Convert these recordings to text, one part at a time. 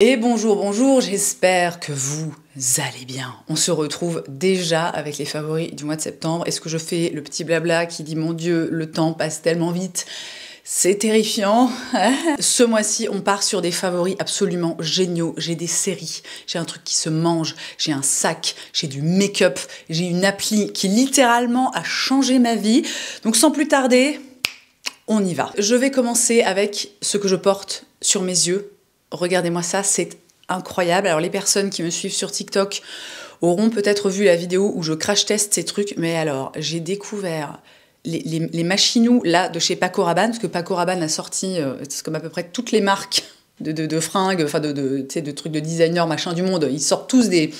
Et bonjour, bonjour, j'espère que vous allez bien. On se retrouve déjà avec les favoris du mois de septembre. Est-ce que je fais le petit blabla qui dit mon Dieu, le temps passe tellement vite? C'est terrifiant. Ce mois-ci, on part sur des favoris absolument géniaux. J'ai des séries, j'ai un truc qui se mange, j'ai un sac, j'ai du make-up, j'ai une appli qui littéralement a changé ma vie. Donc sans plus tarder, on y va. Je vais commencer avec ce que je porte sur mes yeux. Regardez-moi ça, c'est incroyable. Alors les personnes qui me suivent sur TikTok auront peut-être vu la vidéo où je crash teste ces trucs, mais alors j'ai découvert les machinous là de chez Paco Rabanne, parce que Paco Rabanne a sorti, c'est comme à peu près toutes les marques de fringues, enfin de trucs de designer, machin du monde, ils sortent tous des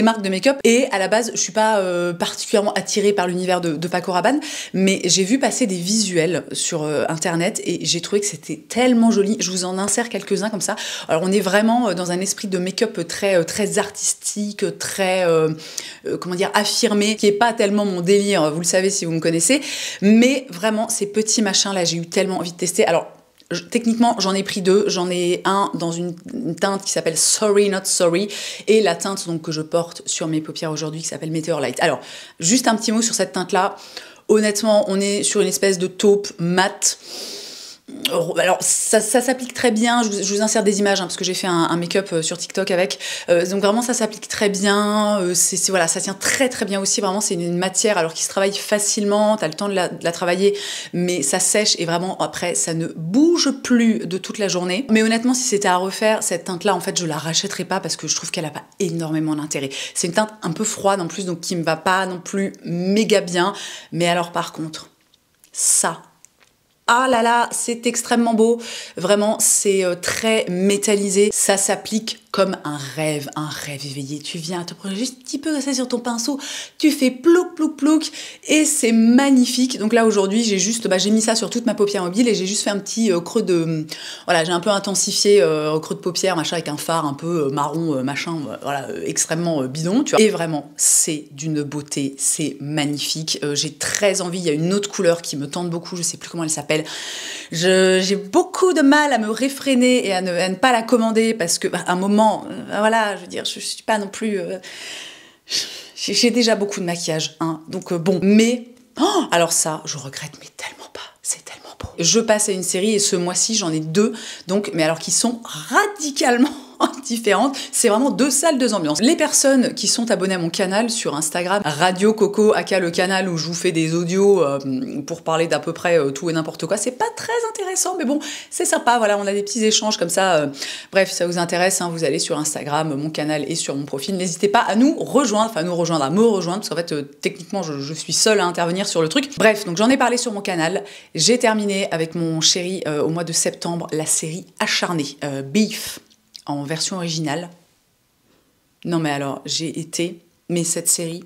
marques de make-up, et à la base je suis pas particulièrement attirée par l'univers de Paco Rabanne, mais j'ai vu passer des visuels sur internet et j'ai trouvé que c'était tellement joli. Je vous en insère quelques-uns comme ça. Alors on est vraiment dans un esprit de make-up très artistique, très comment dire, affirmé, qui est pas tellement mon délire, vous le savez si vous me connaissez, mais vraiment ces petits machins là, j'ai eu tellement envie de tester. Alors techniquement, j'en ai pris deux. J'en ai un dans une teinte qui s'appelle Sorry Not Sorry, et la teinte donc, que je porte sur mes paupières aujourd'hui qui s'appelle Meteor Light. Alors, juste un petit mot sur cette teinte-là. Honnêtement, on est sur une espèce de taupe mat. Alors ça s'applique très bien, je vous insère des images parce que j'ai fait un make-up sur TikTok avec, donc vraiment ça s'applique très bien, voilà, ça tient très très bien aussi, vraiment c'est une matière alors qui se travaille facilement, t'as le temps de la travailler, mais ça sèche et vraiment après ça ne bouge plus de toute la journée. Mais honnêtement, si c'était à refaire, cette teinte là en fait je la rachèterais pas parce que je trouve qu'elle a pas énormément d'intérêt. C'est une teinte un peu froide en plus, donc qui me va pas non plus méga bien, mais alors par contre ça, ah là là, c'est extrêmement beau. Vraiment, c'est très métallisé. Ça s'applique comme un rêve éveillé. Tu viens te prendre juste un petit peu ça sur ton pinceau, tu fais plouc, plouc, plouc, et c'est magnifique. Donc là, aujourd'hui, j'ai juste, j'ai mis ça sur toute ma paupière mobile et j'ai juste fait un petit creux de... Voilà, j'ai un peu intensifié creux de paupière, machin, avec un fard un peu marron, machin, voilà, extrêmement bidon, tu vois. Et vraiment, c'est d'une beauté, c'est magnifique. J'ai très envie, il y a une autre couleur qui me tente beaucoup, je sais plus comment elle s'appelle. J'ai beaucoup de mal à me réfréner et à ne pas la commander parce que à un moment, voilà, je veux dire, je suis pas non plus... j'ai déjà beaucoup de maquillage, hein, donc bon, mais... Oh, alors ça, je regrette, mais tellement pas, c'est tellement beau. Je passe à une série et ce mois-ci, j'en ai deux, donc, mais alors qui sont radicalement différentes. C'est vraiment deux salles, deux ambiances. Les personnes qui sont abonnées à mon canal sur Instagram, Radio Coco, aka le canal où je vous fais des audios pour parler d'à peu près tout et n'importe quoi, c'est pas très intéressant, mais bon, c'est sympa, voilà, on a des petits échanges comme ça. Bref, si ça vous intéresse, hein, vous allez sur Instagram, mon canal est sur mon profil, n'hésitez pas à nous rejoindre, enfin à me rejoindre, parce qu'en fait, techniquement, je suis seule à intervenir sur le truc. Bref, donc j'en ai parlé sur mon canal. J'ai terminé avec mon chéri au mois de septembre la série Acharnée, Beef, en version originale. Non mais alors, mais cette série,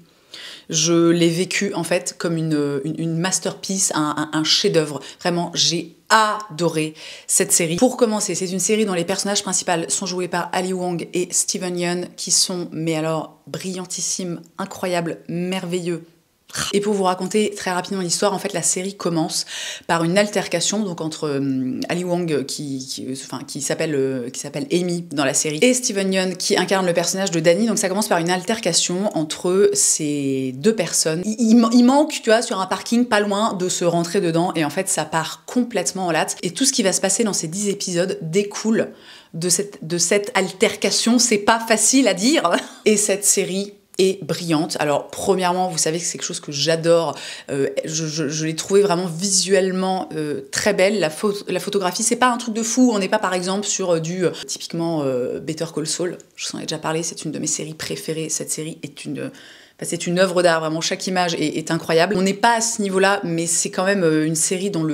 je l'ai vécue en fait comme une masterpiece, un chef-d'œuvre. Vraiment, j'ai adoré cette série. Pour commencer, c'est une série dont les personnages principaux sont joués par Ali Wong et Steven Yeun, qui sont, mais alors, brillantissimes, incroyables, merveilleux. Et pour vous raconter très rapidement l'histoire, en fait, la série commence par une altercation donc entre Ali Wong qui s'appelle Amy dans la série et Steven Yeun qui incarne le personnage de Danny. Donc ça commence par une altercation entre ces deux personnes. Il manque, tu vois, sur un parking pas loin de se rentrer dedans et en fait ça part complètement en latte. Et tout ce qui va se passer dans ces 10 épisodes découle de cette altercation. C'est pas facile à dire. Et cette série est brillante. Alors premièrement, vous savez que c'est quelque chose que j'adore, je l'ai trouvé vraiment visuellement très belle. La photographie, c'est pas un truc de fou, on n'est pas par exemple sur typiquement Better Call Saul, je vous en ai déjà parlé, c'est une de mes séries préférées. Cette série est c'est une œuvre d'art, vraiment, chaque image est incroyable. On n'est pas à ce niveau-là, mais c'est quand même une série dont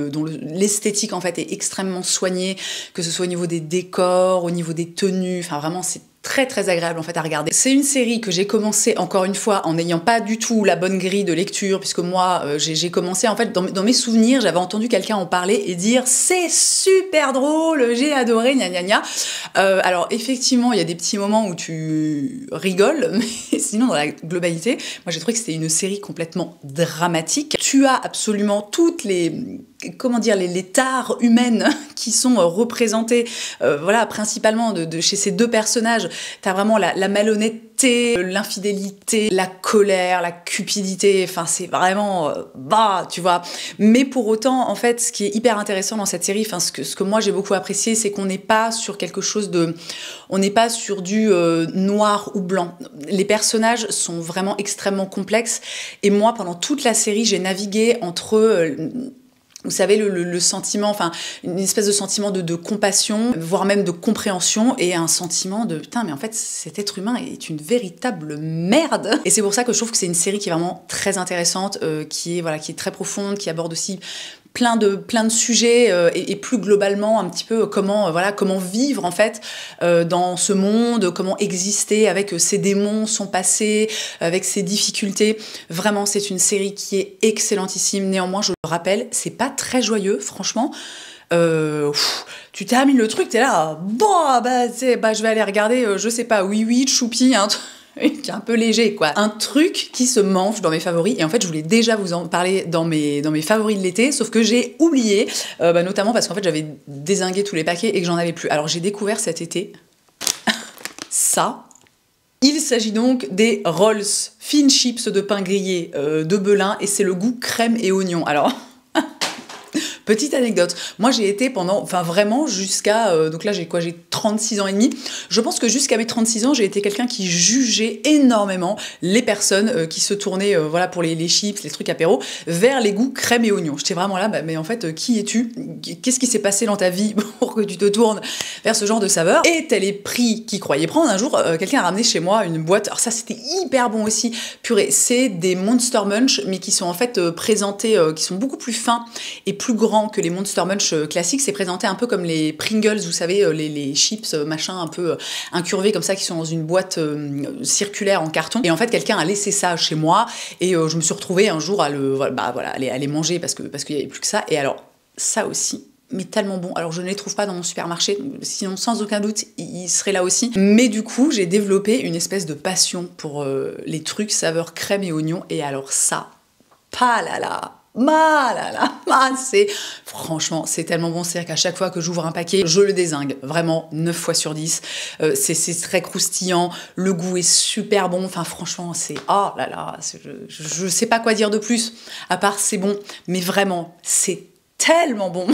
l'esthétique en fait est extrêmement soignée, que ce soit au niveau des décors, au niveau des tenues, enfin vraiment c'est très très agréable en fait à regarder. C'est une série que j'ai commencé encore une fois en n'ayant pas du tout la bonne grille de lecture, puisque moi j'ai commencé en fait dans mes souvenirs, j'avais entendu quelqu'un en parler et dire c'est super drôle, j'ai adoré, gna gna gna. Alors effectivement il y a des petits moments où tu rigoles, mais sinon dans la globalité, moi j'ai trouvé que c'était une série complètement dramatique. Tu as absolument toutes les comment dire, les tares humaines qui sont représentées, voilà, principalement de chez ces deux personnages. T'as vraiment la malhonnêteté, l'infidélité, la colère, la cupidité, enfin c'est vraiment tu vois. Mais pour autant, en fait, ce qui est hyper intéressant dans cette série, enfin ce que moi j'ai beaucoup apprécié, c'est qu'on n'est pas sur quelque chose de... On n'est pas sur du noir ou blanc. Les personnages sont vraiment extrêmement complexes, et moi, pendant toute la série, j'ai navigué entre... vous savez, le sentiment, enfin, une espèce de sentiment de compassion, voire même de compréhension, et un sentiment de putain, mais en fait, cet être humain est une véritable merde. Et c'est pour ça que je trouve que c'est une série qui est vraiment très intéressante, qui est très profonde, qui aborde aussi plein de sujets et plus globalement un petit peu comment vivre en fait dans ce monde, comment exister avec ses démons, son passé, avec ses difficultés. Vraiment, c'est une série qui est excellentissime. Néanmoins, je le rappelle, c'est pas très joyeux, franchement. Tu termines le truc, t'es là, je vais aller regarder, je sais pas, oui, Choupi, hein, qui est un peu léger, quoi. Un truc qui se mange dans mes favoris, et en fait, je voulais déjà vous en parler dans mes favoris de l'été, sauf que j'ai oublié, notamment parce qu'en fait, j'avais dézingué tous les paquets et que j'en avais plus. Alors, j'ai découvert cet été ça. Il s'agit donc des Rolls Fine Chips de pain grillé de Belin, et c'est le goût crème et oignon. Alors... Petite anecdote, moi j'ai été pendant, enfin vraiment jusqu'à, donc là j'ai 36 ans et demi, je pense que jusqu'à mes 36 ans j'ai été quelqu'un qui jugeait énormément les personnes qui se tournaient, voilà, pour les chips, les trucs apéro, vers les goûts crème et oignon. J'étais vraiment là, mais en fait qui es-tu? Qu'est-ce qui s'est passé dans ta vie pour que tu te tournes vers ce genre de saveur? Et tel est prix qui croyait prendre, un jour quelqu'un a ramené chez moi une boîte, alors ça c'était hyper bon aussi, purée, c'est des Monster Munch, mais qui sont en fait présentés, qui sont beaucoup plus fins et plus grands que les Monster Munch classiques. C'est présenté un peu comme les Pringles, vous savez, les chips machin un peu incurvés comme ça, qui sont dans une boîte circulaire en carton. Et en fait, quelqu'un a laissé ça chez moi, et je me suis retrouvée un jour à les manger parce qu'il y avait plus que ça. Et alors, ça aussi, mais tellement bon. Alors je ne les trouve pas dans mon supermarché, sinon sans aucun doute ils seraient là aussi. Mais du coup j'ai développé une espèce de passion pour les trucs saveur crème et oignon, et alors ça, franchement, c'est tellement bon. C'est-à-dire qu'à chaque fois que j'ouvre un paquet, je le dézingue. Vraiment, 9 fois sur 10. C'est très croustillant. Le goût est super bon. Enfin, franchement, c'est... Oh là là, je sais pas quoi dire de plus. À part, c'est bon. Mais vraiment, c'est tellement bon.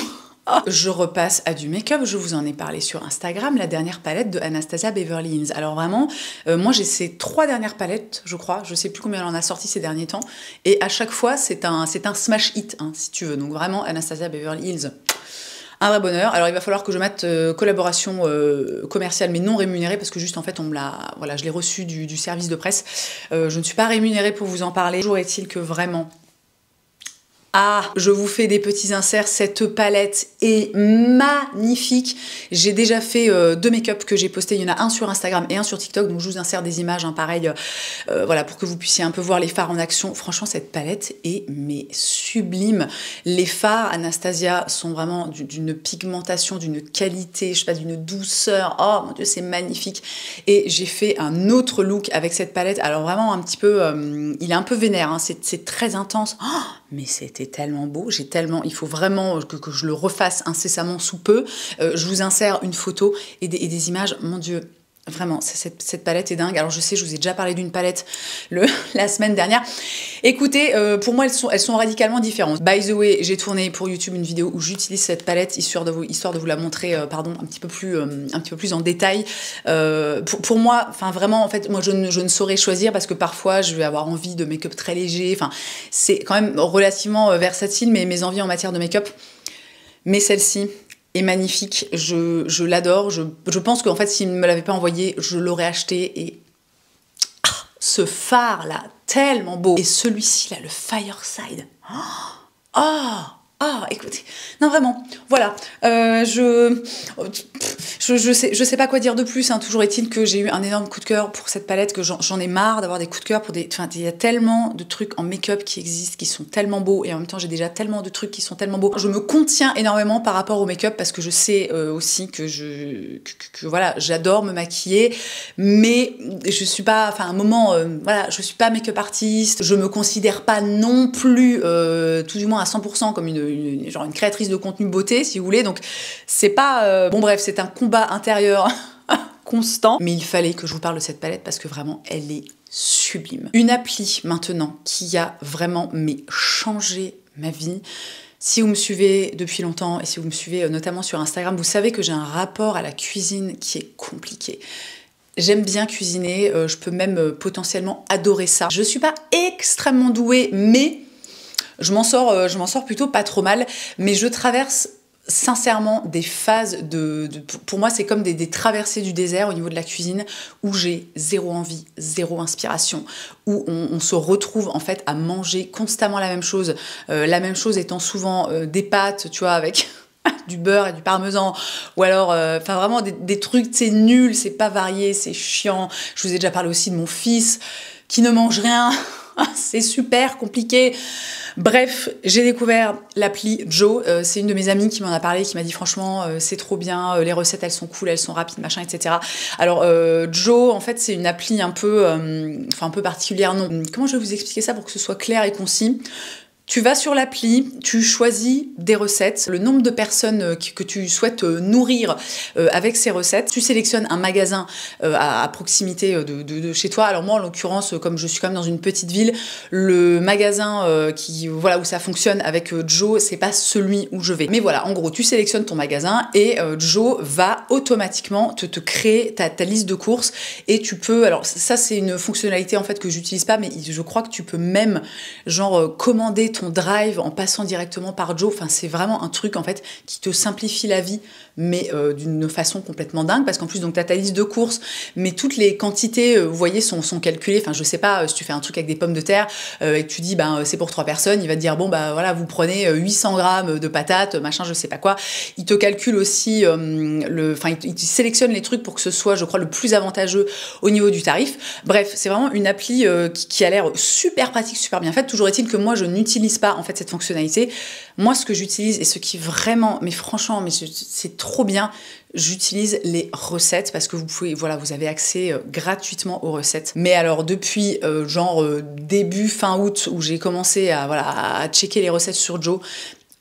Je repasse à du make-up, je vous en ai parlé sur Instagram, la dernière palette de Anastasia Beverly Hills. Alors vraiment, moi j'ai ces 3 dernières palettes, je crois, je sais plus combien elle en a sorti ces derniers temps, et à chaque fois c'est un smash hit, hein, si tu veux. Donc vraiment, Anastasia Beverly Hills, un vrai bonheur. Alors il va falloir que je mette collaboration commerciale mais non rémunérée, parce que juste en fait je l'ai reçu du service de presse. Je ne suis pas rémunérée pour vous en parler. Toujours est-il que vraiment... Ah, je vous fais des petits inserts, cette palette est magnifique. J'ai déjà fait 2 make-up que j'ai postés, il y en a un sur Instagram et un sur TikTok, donc je vous insère des images, hein, pareil, voilà, pour que vous puissiez un peu voir les fards en action. Franchement, cette palette est sublime. Les fards Anastasia sont vraiment d'une pigmentation, d'une qualité, je sais pas, d'une douceur. Oh mon Dieu, c'est magnifique. Et j'ai fait un autre look avec cette palette, alors vraiment un petit peu, il est un peu vénère, hein, c'est très intense. Oh, mais c'était tellement beau, il faut vraiment que je le refasse incessamment sous peu. Je vous insère une photo et des images, mon Dieu. Vraiment, cette palette est dingue. Alors je sais, je vous ai déjà parlé d'une palette la semaine dernière. Écoutez, pour moi, elles sont radicalement différentes. By the way, j'ai tourné pour YouTube une vidéo où j'utilise cette palette, histoire de vous la montrer, un petit peu plus en détail. Pour moi, enfin vraiment, en fait, moi je ne saurais choisir, parce que parfois je vais avoir envie de make-up très léger. Enfin, c'est quand même relativement versatile, mes envies en matière de make-up. Mais celle-ci est magnifique, je l'adore, je pense qu'en fait s'il ne me l'avait pas envoyé, je l'aurais acheté. Et ce phare là, tellement beau, et celui-ci là, le Fireside, Ah, écoutez, non vraiment, voilà, je sais pas quoi dire de plus, hein. Toujours est-il que j'ai eu un énorme coup de cœur pour cette palette, que j'en ai marre d'avoir des coups de cœur pour des... Enfin, il y a tellement de trucs en make-up qui existent, qui sont tellement beaux, et en même temps j'ai déjà tellement de trucs qui sont tellement beaux. Je me contiens énormément par rapport au make-up, parce que je sais aussi que voilà, j'adore me maquiller, mais je suis pas, enfin à un moment, voilà, je suis pas make-up artiste, je me considère pas non plus, tout du moins à 100% comme genre une créatrice de contenu beauté, si vous voulez, donc c'est pas... Bon bref, c'est un combat intérieur constant, mais il fallait que je vous parle de cette palette parce que vraiment, elle est sublime. Une appli maintenant qui a vraiment changé ma vie. Si vous me suivez depuis longtemps et si vous me suivez notamment sur Instagram, vous savez que j'ai un rapport à la cuisine qui est compliqué. J'aime bien cuisiner, je peux même potentiellement adorer ça. Je suis pas extrêmement douée, mais je m'en sors plutôt pas trop mal, mais je traverse sincèrement des phases pour moi c'est comme des traversées du désert au niveau de la cuisine, où j'ai zéro envie, zéro inspiration, où on se retrouve en fait à manger constamment la même chose étant souvent des pâtes, tu vois, avec du beurre et du parmesan, ou alors enfin vraiment des trucs, c'est nul, c'est pas varié, c'est chiant. Je vous ai déjà parlé aussi de mon fils qui ne mange rien. C'est super compliqué. Bref, j'ai découvert l'appli Joe. C'est une de mes amies qui m'en a parlé, qui m'a dit franchement c'est trop bien, les recettes elles sont cool, elles sont rapides, machin, etc. Alors Joe, en fait, c'est une appli un peu particulière. Non, comment je vais vous expliquer ça pour que ce soit clair et concis? Tu vas sur l'appli, tu choisis des recettes, le nombre de personnes que tu souhaites nourrir avec ces recettes. Tu sélectionnes un magasin à proximité de chez toi. Alors moi, en l'occurrence, comme je suis quand même dans une petite ville, le magasin où ça fonctionne avec Joe, c'est pas celui où je vais. Mais voilà, en gros, tu sélectionnes ton magasin et Joe va automatiquement te créer ta liste de courses, et tu peux... Alors ça, c'est une fonctionnalité en fait que j'utilise pas, mais je crois que tu peux même genre commander ton drive en passant directement par Joe. Enfin, c'est vraiment un truc en fait qui te simplifie la vie, mais d'une façon complètement dingue, parce qu'en plus donc t'as ta liste de courses, mais toutes les quantités vous voyez sont calculées. Enfin, je sais pas, si tu fais un truc avec des pommes de terre et que tu dis c'est pour 3 personnes, il va te dire bon voilà, vous prenez 800 grammes de patates, machin, je sais pas quoi. Il te calcule aussi il sélectionne les trucs pour que ce soit, je crois, le plus avantageux au niveau du tarif. Bref, c'est vraiment une appli qui a l'air super pratique, super bien faite. Toujours est-il que moi je n'utilise pas en fait cette fonctionnalité. Moi, ce que j'utilise et ce qui vraiment, mais franchement, c'est trop bien, j'utilise les recettes, parce que vous avez accès gratuitement aux recettes. Mais alors depuis début fin août, où j'ai commencé à checker les recettes sur Joe,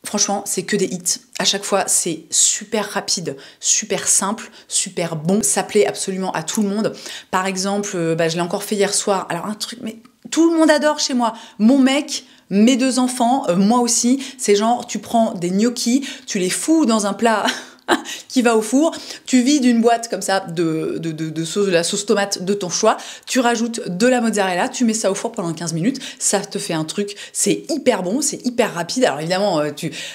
franchement, c'est que des hits. À chaque fois, c'est super rapide, super simple, super bon. Ça plaît absolument à tout le monde. Par exemple, je l'ai encore fait hier soir. Alors un truc, mais tout le monde adore chez moi. Mon mec, mes 2 enfants, moi aussi, c'est genre, tu prends des gnocchis, tu les fous dans un plat qui va au four, tu vides une boîte comme ça de sauce, de la sauce tomate de ton choix, tu rajoutes de la mozzarella, tu mets ça au four pendant 15 minutes, ça te fait un truc, c'est hyper bon, c'est hyper rapide. Alors évidemment,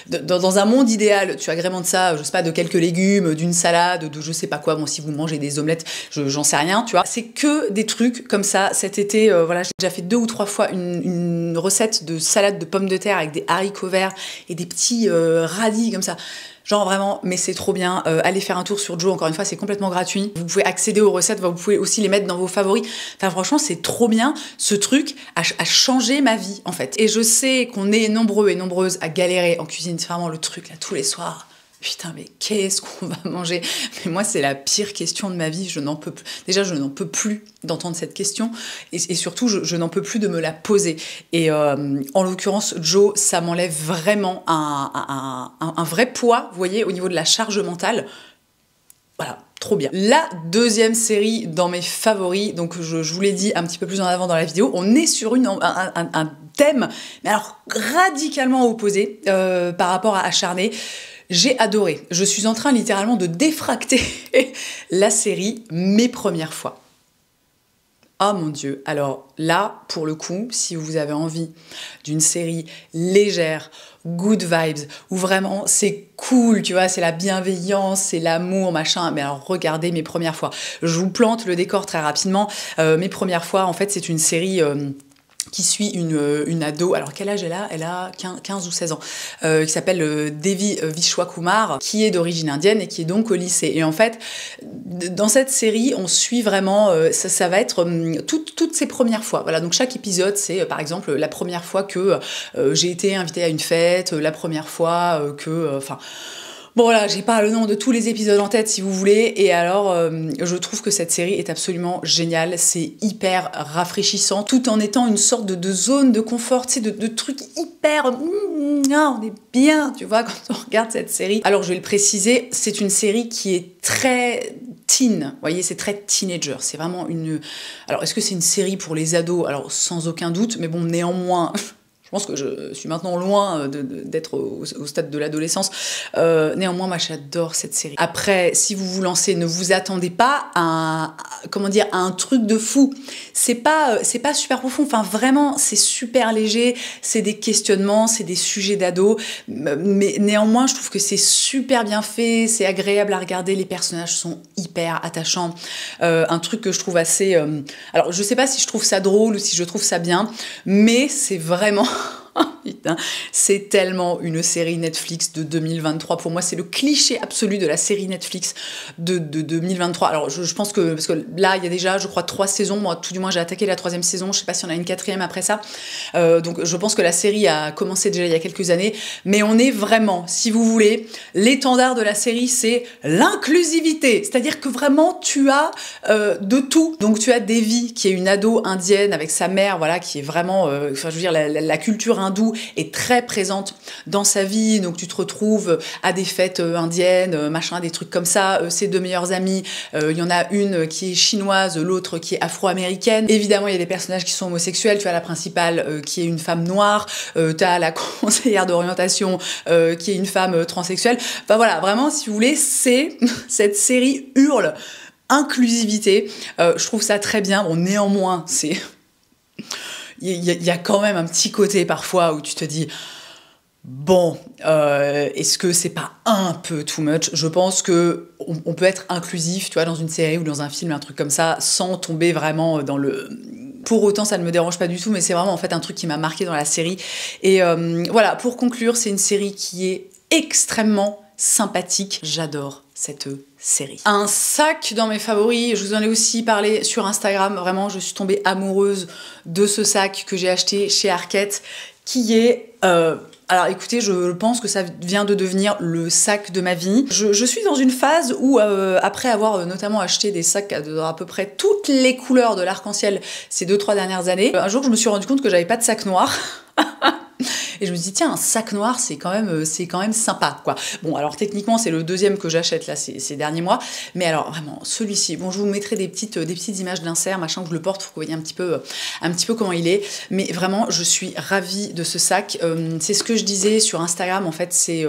dans un monde idéal, tu agrémentes ça, je sais pas, de quelques légumes, d'une salade, de je sais pas quoi. Bon, si vous mangez des omelettes, j'en sais rien, tu vois. C'est que des trucs comme ça. Cet été, j'ai déjà fait 2 ou 3 fois une recette de salade de pommes de terre avec des haricots verts et des petits radis comme ça. Genre vraiment, mais c'est trop bien. Allez faire un tour sur Joe, encore une fois, c'est complètement gratuit. Vous pouvez accéder aux recettes, vous pouvez aussi les mettre dans vos favoris. Enfin franchement, c'est trop bien. Ce truc a changé ma vie en fait. Et je sais qu'on est nombreux et nombreuses à galérer en cuisine. C'est vraiment le truc là tous les soirs. Putain, mais qu'est-ce qu'on va manger? Mais moi, c'est la pire question de ma vie. Je n'en peux plus. Déjà, je n'en peux plus d'entendre cette question. Et surtout, je n'en peux plus de me la poser. Et en l'occurrence, Joe, ça m'enlève vraiment un vrai poids, vous voyez, au niveau de la charge mentale. Voilà, trop bien. La deuxième série dans mes favoris, donc je vous l'ai dit un petit peu plus en avant dans la vidéo, on est sur un thème, mais alors radicalement opposé par rapport à Acharnée. J'ai adoré. Je suis en train littéralement de défracter la série Mes premières fois. Oh mon Dieu. Alors là, pour le coup, si vous avez envie d'une série légère, good vibes, où vraiment c'est cool, tu vois, c'est la bienveillance, c'est l'amour, machin, mais alors regardez Mes premières fois. Je vous plante le décor très rapidement. Mes premières fois, en fait, c'est une série... qui suit une ado, alors quel âge elle a 15 ou 16 ans, qui s'appelle Devi Vishwakumar, qui est d'origine indienne et qui est donc au lycée. Et en fait, dans cette série, on suit vraiment, ça va être toutes ses premières fois. Voilà, donc chaque épisode, c'est par exemple la première fois que j'ai été invitée à une fête, la première fois bon voilà, j'ai pas le nom de tous les épisodes en tête si vous voulez, et alors je trouve que cette série est absolument géniale, c'est hyper rafraîchissant, tout en étant une sorte de zone de confort, tu sais, de trucs hyper... on est bien, tu vois, quand on regarde cette série. Alors je vais le préciser, c'est une série qui est très teen, vous voyez, c'est très teenager, c'est vraiment une... Alors est-ce que c'est une série pour les ados? Alors sans aucun doute, mais bon, néanmoins... Je pense que je suis maintenant loin d'être au stade de l'adolescence. Néanmoins, moi, j'adore cette série. Après, si vous vous lancez, ne vous attendez pas à un truc de fou. C'est pas super profond. Enfin, vraiment, c'est super léger. C'est des questionnements, c'est des sujets d'ado. Mais néanmoins, je trouve que c'est super bien fait. C'est agréable à regarder. Les personnages sont hyper attachants. Un truc que je trouve assez... Alors, je sais pas si je trouve ça drôle ou si je trouve ça bien, mais c'est vraiment... Putain, c'est tellement une série Netflix de 2023. Pour moi, c'est le cliché absolu de la série Netflix de 2023. Alors, je pense que... Parce que là, il y a déjà, je crois, 3 saisons. Moi, tout du moins, j'ai attaqué la 3e saison. Je sais pas si on a une 4e après ça. Donc, je pense que la série a commencé déjà il y a quelques années. Mais on est vraiment, si vous voulez, l'étendard de la série, c'est l'inclusivité. C'est-à-dire que vraiment, tu as de tout. Donc, tu as Devi, qui est une ado indienne avec sa mère, voilà, qui est vraiment... je veux dire, la culture hindoue est très présente dans sa vie, donc tu te retrouves à des fêtes indiennes, machin, des trucs comme ça. Ses 2 meilleures amies, il y en a une qui est chinoise, l'autre qui est afro-américaine. Évidemment, il y a des personnages qui sont homosexuels. Tu as la principale qui est une femme noire, tu as la conseillère d'orientation qui est une femme transsexuelle. Enfin voilà, vraiment, si vous voulez, cette série hurle inclusivité. Je trouve ça très bien. Bon, néanmoins, c'est... Il y a quand même un petit côté parfois où tu te dis bon, est-ce que c'est pas un peu too much? Je pense que on peut être inclusif, tu vois, dans une série ou dans un film, un truc comme ça, sans tomber vraiment dans le... Pour autant, ça ne me dérange pas du tout, mais c'est vraiment en fait un truc qui m'a marqué dans la série. Et voilà, pour conclure, c'est une série qui est extrêmement sympathique. J'adore cette série. Un sac dans mes favoris, je vous en ai aussi parlé sur Instagram, vraiment je suis tombée amoureuse de ce sac que j'ai acheté chez Arket, qui est... alors écoutez, je pense que ça vient de devenir le sac de ma vie. Je suis dans une phase où, après avoir notamment acheté des sacs à peu près toutes les couleurs de l'arc-en-ciel ces 2-3 dernières années, un jour je me suis rendu compte que j'avais pas de sac noir. Et je me dis, tiens, un sac noir, c'est quand même sympa, quoi. Bon, alors techniquement, c'est le 2e que j'achète là ces derniers mois. Mais alors, vraiment, celui-ci, bon, je vous mettrai des petites images d'insert, machin, que je le porte pour que vous voyez un petit peu comment il est. Mais vraiment, je suis ravie de ce sac. C'est ce que je disais sur Instagram, en fait, c'est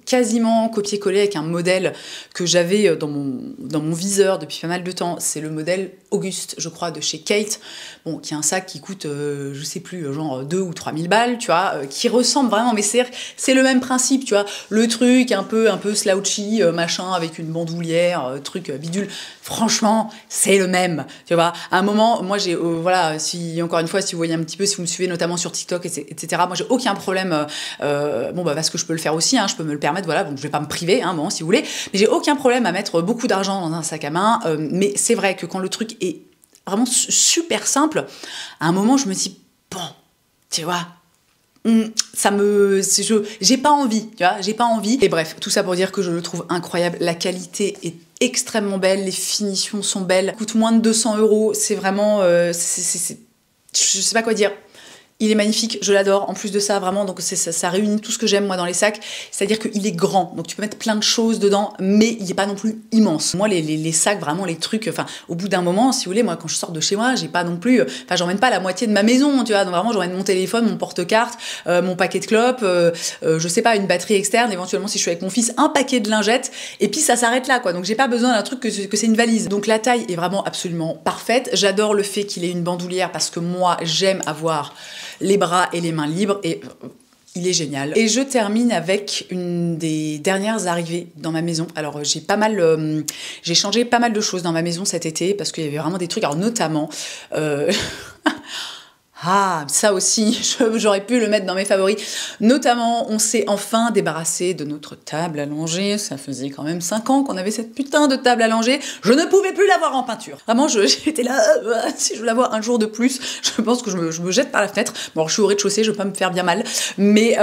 quasiment copié-collé avec un modèle que j'avais dans mon viseur depuis pas mal de temps. C'est le modèle Auguste, je crois, de chez Kate. Bon, qui est un sac qui coûte, je sais plus, genre 2 ou 3 000 balles, tu vois, qui ressemble vraiment, mais c'est le même principe, tu vois, le truc un peu slouchy, machin, avec une bandoulière, truc bidule. Franchement, c'est le même, tu vois. À un moment, moi, j'ai, voilà, encore une fois, si vous voyez un petit peu, si vous me suivez notamment sur TikTok, etc., moi, j'ai aucun problème, parce que je peux le faire aussi, hein, je peux me le permettre, voilà, donc je vais pas me priver, hein, bon, si vous voulez, mais j'ai aucun problème à mettre beaucoup d'argent dans un sac à main, mais c'est vrai que quand le truc est vraiment super simple, à un moment, je me dis, bon, tu vois, j'ai pas envie, tu vois, j'ai pas envie. Et bref, tout ça pour dire que je le trouve incroyable. La qualité est extrêmement belle, les finitions sont belles, coûte moins de 200 €. C'est vraiment, je sais pas quoi dire. Il est magnifique, je l'adore. En plus de ça, vraiment, donc ça réunit tout ce que j'aime moi dans les sacs. C'est-à-dire qu'il est grand, donc tu peux mettre plein de choses dedans, mais il est pas non plus immense. Moi, les sacs, vraiment les trucs. Enfin, au bout d'un moment, si vous voulez, moi, quand je sors de chez moi, j'ai pas non plus. Enfin, j'emmène pas la moitié de ma maison, tu vois. Donc vraiment, j'emmène mon téléphone, mon porte-carte, mon paquet de clopes, je sais pas, une batterie externe, éventuellement si je suis avec mon fils, un paquet de lingettes, et puis ça s'arrête là, quoi. Donc j'ai pas besoin d'un truc que c'est une valise. Donc la taille est vraiment absolument parfaite. J'adore le fait qu'il ait une bandoulière parce que moi, j'aime avoir les bras et les mains libres, et il est génial. Et je termine avec une des dernières arrivées dans ma maison. Alors j'ai changé pas mal de choses dans ma maison cet été parce qu'il y avait vraiment des trucs, alors notamment Ah, ça aussi, j'aurais pu le mettre dans mes favoris. Notamment, on s'est enfin débarrassé de notre table à langer. Ça faisait quand même 5 ans qu'on avait cette putain de table à langer. Je ne pouvais plus l'avoir en peinture. Vraiment, j'étais là, si je veux l'avoir un jour de plus, je pense que je me jette par la fenêtre. Bon, alors, je suis au rez-de-chaussée, je veux pas me faire bien mal. Mais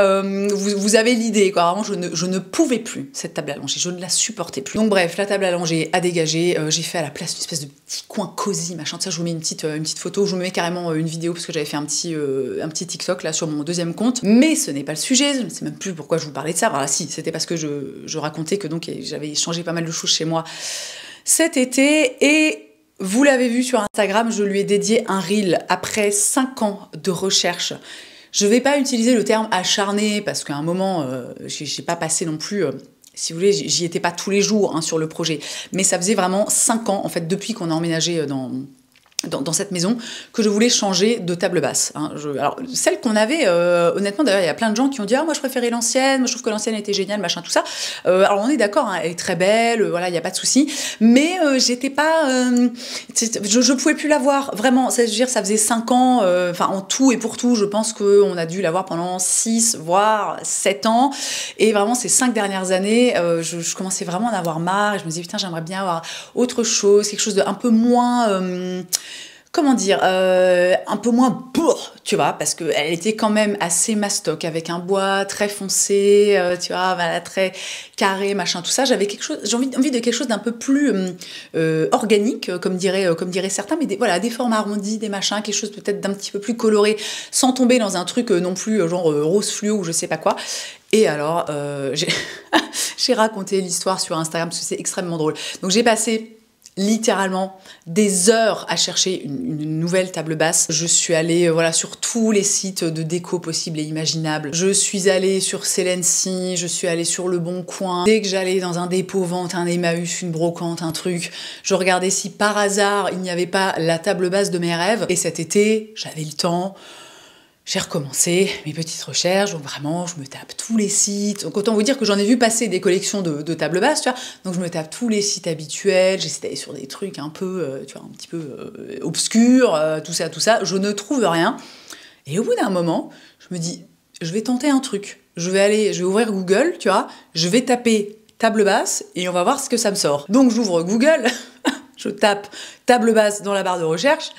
vous avez l'idée, quoi. Vraiment, je ne pouvais plus cette table à langer. Je ne la supportais plus. Donc bref, la table à langer a dégagé. J'ai fait à la place une espèce de petit coin cosy, machin. Ça, je vous mets une petite photo. Je vous mets carrément une vidéo parce que j'avais fait un petit TikTok là sur mon deuxième compte, mais ce n'est pas le sujet, je ne sais même plus pourquoi je vous parlais de ça. Voilà, si, c'était parce que je racontais que donc j'avais changé pas mal de choses chez moi cet été, et vous l'avez vu sur Instagram, je lui ai dédié un reel après 5 ans de recherche. Je vais pas utiliser le terme acharné parce qu'à un moment, j'ai pas passé non plus... si vous voulez, j'y étais pas tous les jours hein, sur le projet, mais ça faisait vraiment 5 ans, en fait, depuis qu'on a emménagé dans cette maison, que je voulais changer de table basse. Hein. Alors, celle qu'on avait, honnêtement, d'ailleurs, il y a plein de gens qui ont dit « Ah, moi, je préférais l'ancienne, moi, je trouve que l'ancienne était géniale, machin, tout ça. » Alors, on est d'accord, hein, elle est très belle, voilà, il n'y a pas de souci, mais j'étais pas... je pouvais plus la voir, vraiment. Je veux dire, ça faisait 5 ans, enfin, en tout et pour tout, je pense qu'on a dû la voir pendant 6, voire 7 ans, et vraiment, ces 5 dernières années, je commençais vraiment à en avoir marre, et je me disais « Putain, j'aimerais bien avoir autre chose, quelque chose d'un peu moins... comment dire, un peu moins bourre, tu vois, parce qu'elle était quand même assez mastoc, avec un bois très foncé, tu vois, voilà, très carré, machin, tout ça. J'avais j'ai envie de quelque chose d'un peu plus organique, comme diraient certains, mais voilà, des formes arrondies, des machins, quelque chose peut-être d'un petit peu plus coloré, sans tomber dans un truc non plus genre rose fluo ou je sais pas quoi. Et alors, j'ai raconté l'histoire sur Instagram parce que c'est extrêmement drôle. Donc j'ai passé littéralement des heures à chercher une nouvelle table basse. Je suis allée voilà, sur tous les sites de déco possibles et imaginables. Je suis allée sur Celency, je suis allée sur Le Bon Coin. Dès que j'allais dans un dépôt vente, un Emmaüs, une brocante, un truc, je regardais si par hasard il n'y avait pas la table basse de mes rêves. Et cet été, j'avais le temps. J'ai recommencé mes petites recherches, donc vraiment, je me tape tous les sites. Donc autant vous dire que j'en ai vu passer des collections de tables basses, tu vois. Donc je me tape tous les sites habituels, j'essaie d'aller sur des trucs un peu, tu vois, un petit peu obscurs, tout ça. Je ne trouve rien. Et au bout d'un moment, je me dis, je vais tenter un truc. Je vais ouvrir Google, tu vois, je vais taper table basse et on va voir ce que ça me sort. Donc j'ouvre Google... Je tape table basse dans la barre de recherche,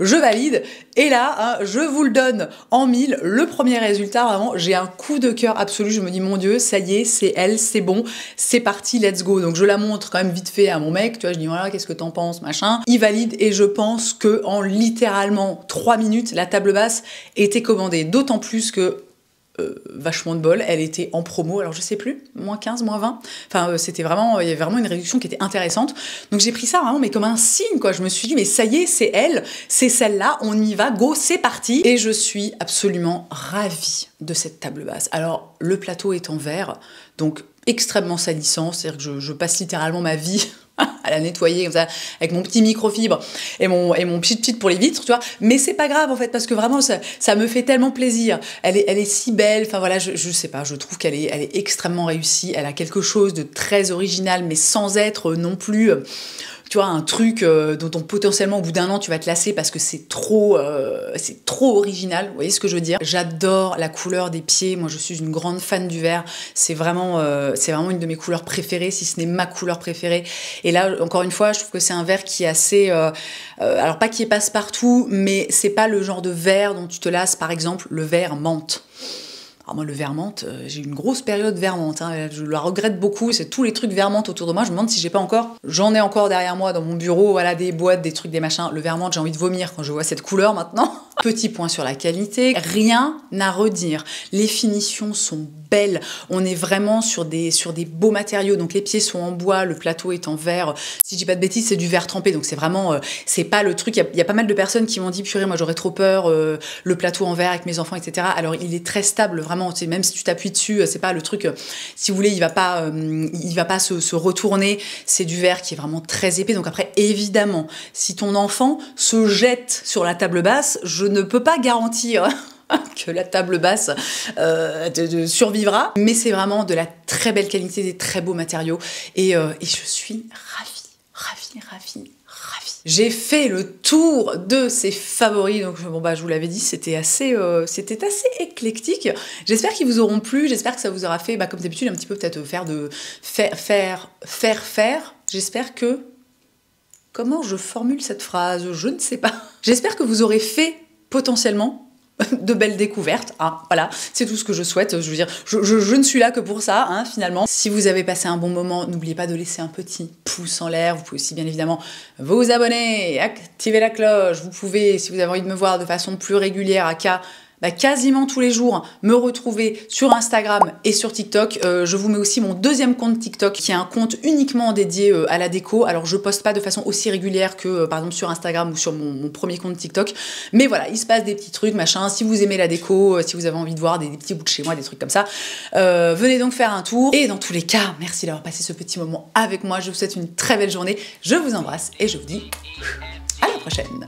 je valide, et là, hein, je vous le donne en 1000, le premier résultat, vraiment, j'ai un coup de cœur absolu, je me dis, mon Dieu, ça y est, c'est elle, c'est bon, c'est parti, let's go. Donc je la montre quand même vite fait à mon mec, tu vois, je dis, voilà, qu'est-ce que t'en penses, machin. Il valide, et je pense que en littéralement 3 minutes, la table basse était commandée, d'autant plus que vachement de bol, elle était en promo, alors je sais plus, moins 15, moins 20, enfin c'était vraiment, il y avait vraiment une réduction qui était intéressante, donc j'ai pris ça vraiment mais comme un signe quoi, je me suis dit mais ça y est, c'est elle, c'est celle-là, on y va, go, c'est parti, et je suis absolument ravie de cette table basse. Alors le plateau est en verre, donc extrêmement salissant, c'est-à-dire que je passe littéralement ma vie à la nettoyer comme ça, avec mon petit microfibre et mon pchit pour les vitres, tu vois. Mais c'est pas grave en fait, parce que vraiment ça me fait tellement plaisir. Elle est si belle, enfin voilà, je sais pas, je trouve qu'elle est extrêmement réussie. Elle a quelque chose de très original, mais sans être non plus... tu vois, un truc dont potentiellement au bout d'1 an tu vas te lasser parce que c'est trop original, vous voyez ce que je veux dire. J'adore la couleur des pieds, moi je suis une grande fan du vert, c'est vraiment une de mes couleurs préférées, si ce n'est ma couleur préférée. Et là, encore une fois, je trouve que c'est un vert qui est assez... alors pas qui est passe-partout, mais c'est pas le genre de vert dont tu te lasses, par exemple, le vert menthe. Alors moi, le vert menthe, j'ai eu une grosse période vert menthe, hein, je la regrette beaucoup, c'est tous les trucs vert menthe autour de moi, je me demande si j'en ai encore derrière moi dans mon bureau, voilà, des boîtes, des trucs, des machins. Le vert menthe, j'ai envie de vomir quand je vois cette couleur maintenant. Petit point sur la qualité, rien à redire. Les finitions sont belles, on est vraiment sur des beaux matériaux, donc les pieds sont en bois, le plateau est en verre. Si je dis pas de bêtises, c'est du verre trempé, donc c'est vraiment, c'est pas le truc, il y a pas mal de personnes qui m'ont dit, purée, moi j'aurais trop peur, le plateau en verre avec mes enfants, etc. Alors il est très stable, vraiment. Même si tu t'appuies dessus, c'est pas le truc, si vous voulez, il va pas se retourner. C'est du verre qui est vraiment très épais. Donc après, évidemment, si ton enfant se jette sur la table basse, je ne peux pas garantir que la table basse survivra. Mais c'est vraiment de la très belle qualité, des très beaux matériaux. Et je suis ravie. J'ai fait le tour de ces favoris, donc bon bah je vous l'avais dit, c'était assez éclectique. J'espère qu'ils vous auront plu, j'espère que ça vous aura fait, bah, comme d'habitude, un petit peu peut-être faire. J'espère que... Comment je formule cette phrase? Je ne sais pas. J'espère que vous aurez fait potentiellement de belles découvertes, hein, voilà, c'est tout ce que je souhaite, je veux dire, je ne suis là que pour ça, hein, finalement. Si vous avez passé un bon moment, n'oubliez pas de laisser un petit pouce en l'air, vous pouvez aussi bien évidemment vous abonner, activer la cloche, vous pouvez, si vous avez envie de me voir de façon plus régulière, quasiment tous les jours, me retrouver sur Instagram et sur TikTok. Je vous mets aussi mon deuxième compte TikTok qui est un compte uniquement dédié à la déco. Alors je poste pas de façon aussi régulière que par exemple sur Instagram ou sur mon premier compte TikTok. Mais voilà, il se passe des petits trucs, machin. Si vous aimez la déco, si vous avez envie de voir des petits bouts de chez moi, des trucs comme ça, venez donc faire un tour. Et dans tous les cas, merci d'avoir passé ce petit moment avec moi. Je vous souhaite une très belle journée. Je vous embrasse et je vous dis à la prochaine.